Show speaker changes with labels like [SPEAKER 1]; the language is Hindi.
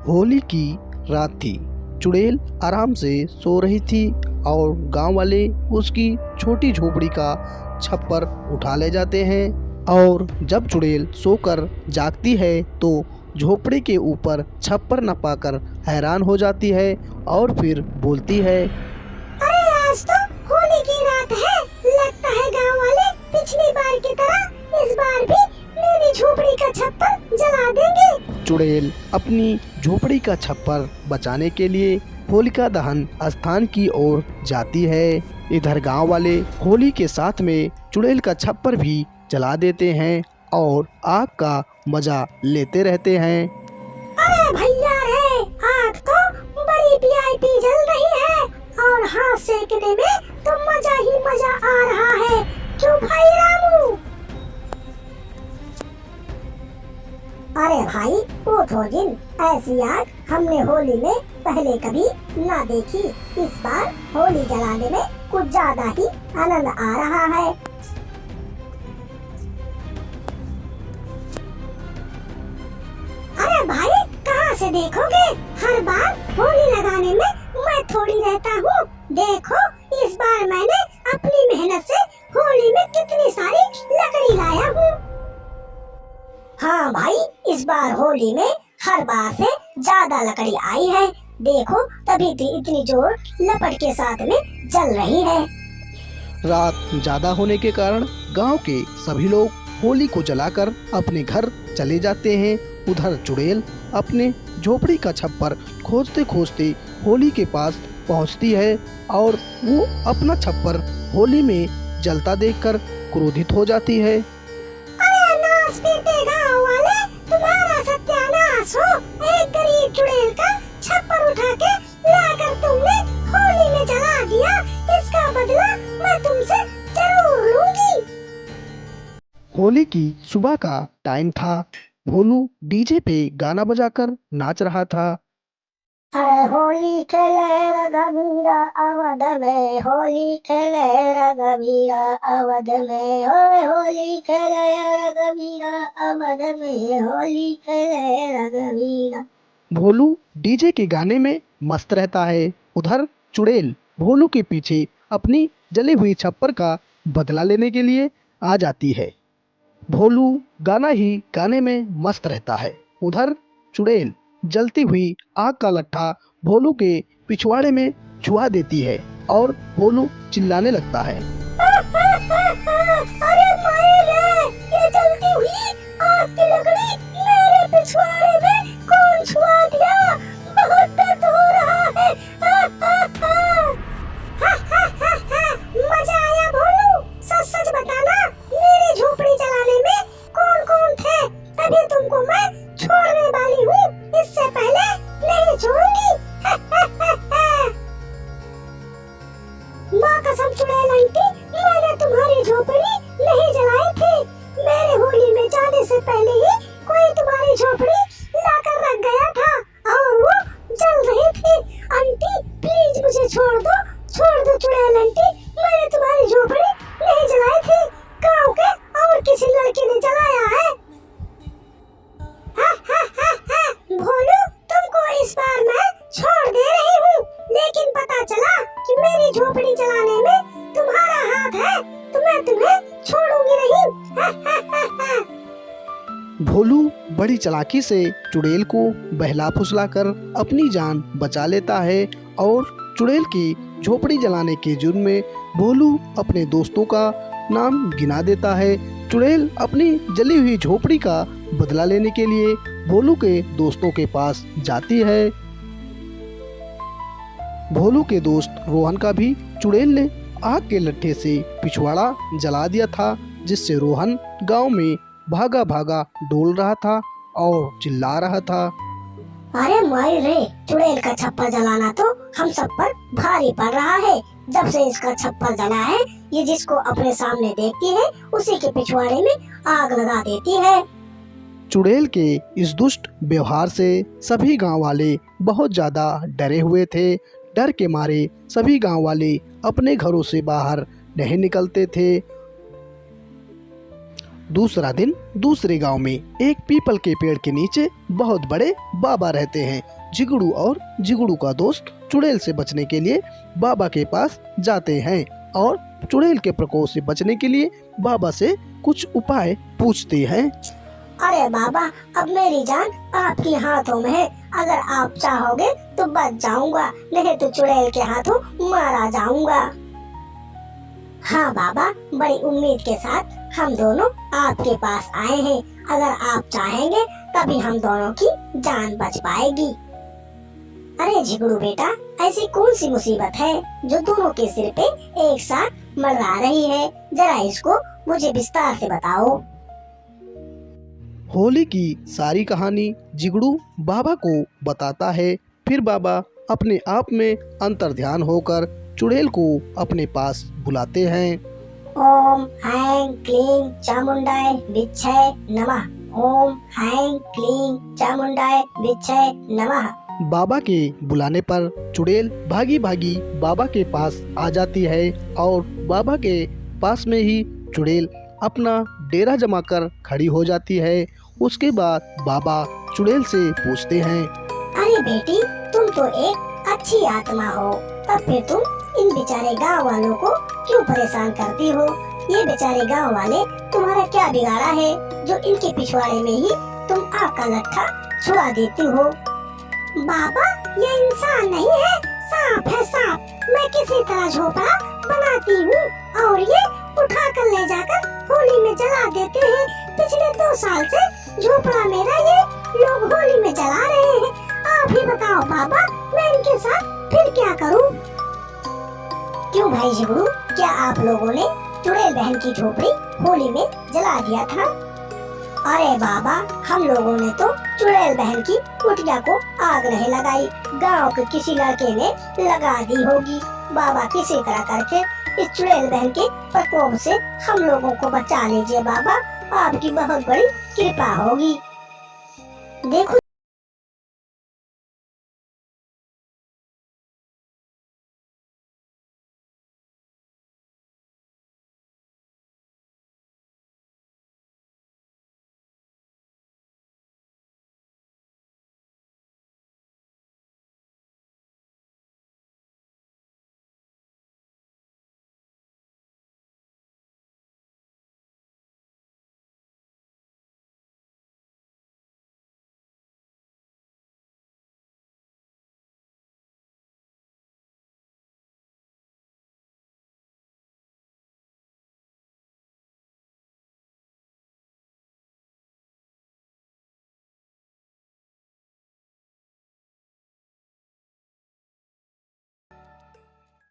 [SPEAKER 1] होली की रात थी। चुड़ैल आराम से सो रही थी और गांव वाले उसकी छोटी झोपड़ी का छप्पर उठा ले जाते हैं। और जब चुड़ैल सोकर जागती है तो झोपड़ी के ऊपर छप्पर न पाकर हैरान हो जाती है और फिर बोलती है,
[SPEAKER 2] अरे आज तो होली की रात है। लगता है गांव वाले पिछली बार की तरह इस बार भी मेरी झोपड़ी का छप्पर जला देंगे।
[SPEAKER 1] चुड़ैल अपनी झोपड़ी का छप्पर बचाने के लिए होलिका दहन स्थान की ओर जाती है। इधर गांव वाले होली के साथ में चुड़ैल का छप्पर भी जला देते हैं और आग का मजा लेते रहते हैं।
[SPEAKER 2] अरे भैया रे, आग तो बड़ी वीआईपी जल रही है और हाथ सेकने में तो मजा ही मजा आ रहा है। क्यों भाई रामू? अरे भाई उठो जिन, ऐसी आग हमने होली में पहले कभी ना देखी। इस बार होली जलाने में कुछ ज्यादा ही आनंद आ रहा है। अरे भाई कहाँ से देखोगे? हर बार होली लगाने में मैं थोड़ी रहता हूँ। देखो इस बार मैंने अपनी मेहनत से होली में कितनी सारी लकड़ी लाया हूँ। हाँ भाई, इस बार होली में हर बार से ज्यादा लकड़ी आई है। देखो तभी तो इतनी जोर लपट के साथ में जल रही है।
[SPEAKER 1] रात ज्यादा होने के कारण गांव के सभी लोग होली को जलाकर अपने घर चले जाते हैं। उधर चुड़ैल अपने झोपड़ी का छप्पर खोजते खोजते होली के पास पहुंचती है और वो अपना छप्पर होली में जलता देखकर क्रोधित हो जाती है।
[SPEAKER 2] अरे नाश पीटे गाँव वाले, तुम्हारा सत्यानाश हो। एक गरीब चुड़ैल का छप्पर उठा के लाकर तुमने होली में जला दिया। इसका बदला मैं तुमसे जरूर लूंगी।
[SPEAKER 1] होली की सुबह का टाइम था। भोलू डीजे पे गाना बजाकर नाच रहा था।
[SPEAKER 2] अरे होली खेले रघुवीरा अवध में, होली खेले रघुवीरा अवध में, होली खेले रघुवीरा अवध में, होली खेले रघुवीरा।
[SPEAKER 1] भोलू डीजे के गाने में मस्त रहता है। उधर चुड़ैल भोलू के पीछे अपनी जली हुई छप्पर का बदला लेने के लिए आ जाती है। भोलू गाना ही गाने में मस्त रहता है। उधर चुड़ैल जलती हुई आग का लट्ठा भोलू के पिछवाड़े में छुआ देती है और भोलू चिल्लाने लगता है।
[SPEAKER 2] अरे मारे रे, ये जलती हुई आग की लकड़ी मेरे पिछवाड़े में कौन छुआ दिया? बहुत दर्द हो रहा है। मजा आया भोलू? सच सच बताना, मेरी झोपड़ी जलाने में कौन कौन थे? तभी तुमको मैं छोड़ने वाली हूँ, इससे पहले नहीं छोड़ूंगी। माँ कसम चुड़ैल आंटी, मैंने तुम्हारी झोपड़ी नहीं जलाई थी। मेरे होली में जाने से पहले ही कोई तुम्हारी झोपड़ी लाकर रख गया था और वो जल रही थी। आंटी प्लीज मुझे छोड़ दो चुड़ैल आंटी, मैंने तुम्हारी झोपड़ी नहीं जलाई थी। गाँव के और किसी लड़के ने जलाया है। भोलू तुमको इस बार मैं छोड़ दे रही हूँ, लेकिन पता चला कि मेरी झोपड़ी जलाने में तुम्हारा हाथ है तो मैं तुम्हें छोड़ूंगी नहीं।
[SPEAKER 1] भोलू बड़ी चालाकी से चुड़ैल को बहला फुसलाकर अपनी जान बचा लेता है और चुड़ैल की झोपड़ी जलाने के जुर्म में भोलू अपने दोस्तों का नाम गिना देता है। चुड़ैल अपनी जली हुई झोपड़ी का बदला लेने के लिए भोलू के दोस्तों के पास जाती है। भोलू के दोस्त रोहन का भी चुड़ैल ने आग के लट्ठे से पिछवाड़ा जला दिया था, जिससे रोहन गांव में भागा भागा डोल रहा था और चिल्ला रहा था।
[SPEAKER 2] अरे माई रे, चुड़ैल का छप्पर जलाना तो हम सब पर भारी पड़ रहा है। जब से इसका छप्पर जला है, ये जिसको अपने सामने देखती है उसी के पिछवाड़े में आग लगा देती है।
[SPEAKER 1] चुड़ैल के इस दुष्ट व्यवहार से सभी गांव वाले बहुत ज्यादा डरे हुए थे। डर के मारे सभी गांव वाले अपने घरों से बाहर नहीं निकलते थे दूसरा दिन दूसरे गांव में एक पीपल के पेड़ के नीचे बहुत बड़े बाबा रहते हैं। जिगड़ू और जिगड़ू का दोस्त चुड़ैल से बचने के लिए बाबा के पास जाते हैं और चुड़ैल के प्रकोप से बचने के लिए बाबा से कुछ उपाय पूछते हैं।
[SPEAKER 2] अरे बाबा, अब मेरी जान आपके हाथों में है। अगर आप चाहोगे तो बच जाऊंगा, नहीं तो चुड़ैल के हाथों मारा जाऊंगा। हाँ बाबा, बड़ी उम्मीद के साथ हम दोनों आपके पास आए हैं। अगर आप चाहेंगे तभी हम दोनों की जान बच पाएगी। अरे झिगड़ू बेटा, ऐसी कौन सी मुसीबत है जो दोनों के सिर पे एक साथ मंडरा रही है? जरा इसको मुझे विस्तार से बताओ।
[SPEAKER 1] होली की सारी कहानी जिगड़ू बाबा को बताता है। फिर बाबा अपने आप में अंतर्ध्यान होकर चुड़ैल को अपने पास बुलाते हैं।
[SPEAKER 2] ओम ऐं क्लीं चामुंडाय विच्छय नमः। ओम ऐं क्लीं चामुंडाय विच्छय नमः।
[SPEAKER 1] बाबा के बुलाने पर चुड़ैल भागी भागी बाबा के पास आ जाती है और बाबा के पास में ही चुड़ैल अपना डेरा जमाकर खड़ी हो जाती है। उसके बाद बाबा चुड़ैल से पूछते हैं,
[SPEAKER 2] अरे बेटी, तुम तो एक अच्छी आत्मा हो, तब फिर तुम इन बेचारे गांव वालों को क्यों परेशान करती हो? ये बेचारे गांव वाले तुम्हारा क्या बिगाड़ा है जो इनके पिछवाड़े में ही तुम आग का लट्ठा छुड़ा देती हो? बाबा, ये इंसान नहीं है, सांप है सांप। मैं किसी तरह झोपड़ा बनाती हूँ और ये उठा कर ले जाकर होली में जला देते हैं। पिछले 2 साल से झोपड़ा मेरा ये लोग होली में जला रहे हैं। आप ही बताओ बाबा, मैं इनके साथ फिर क्या करूँ? क्यों भाई झिगड़ू, क्या आप लोगों ने चुड़ैल बहन की झोपड़ी होली में जला दिया था? अरे बाबा, हम लोगों ने तो चुड़ैल बहन की कुटिया को आग नहीं लगाई, गांव के किसी लड़के ने लगा दी होगी। बाबा, किसी तरह करके इस चुड़ैल बहन के प्रकोप से हम लोगों को बचा लीजिए बाबा, आपकी बहुत बड़ी कृपा होगी। देखो